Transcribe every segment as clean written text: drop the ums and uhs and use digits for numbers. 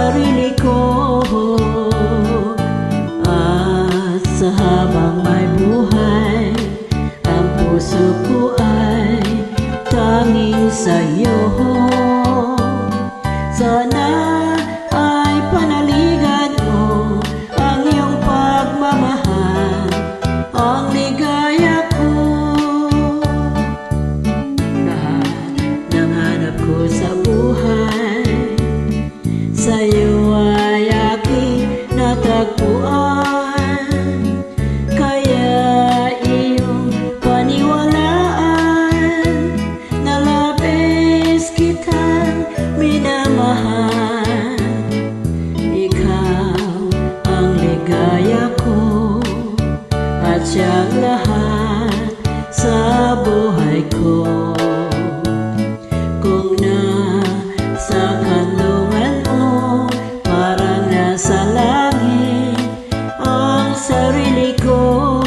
sarili ko. At sa habang may buhay, ang puso ko ay tanging sa'yo. Sana ay panaligan mo ang iyong pagmamahal, ang ligaya ko. Lahat ng hanap ko sa buhay, sa'yo ay aking natagpuan. Kaya iyong paniwalaan na labis kitang minamahal. Ikaw ang ligaya ko at siyang lahat sa buhay ko. Kung nasa kanlungan mo, parang nasa langit ang sarili ko.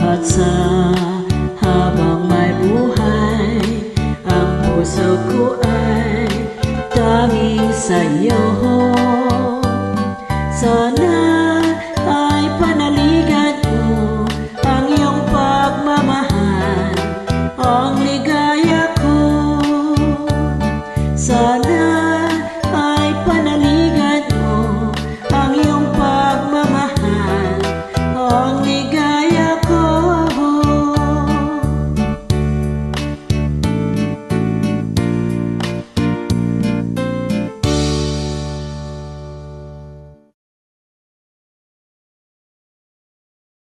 At sa habang may buhay, ang puso ko ay tanging sa'yo. Sana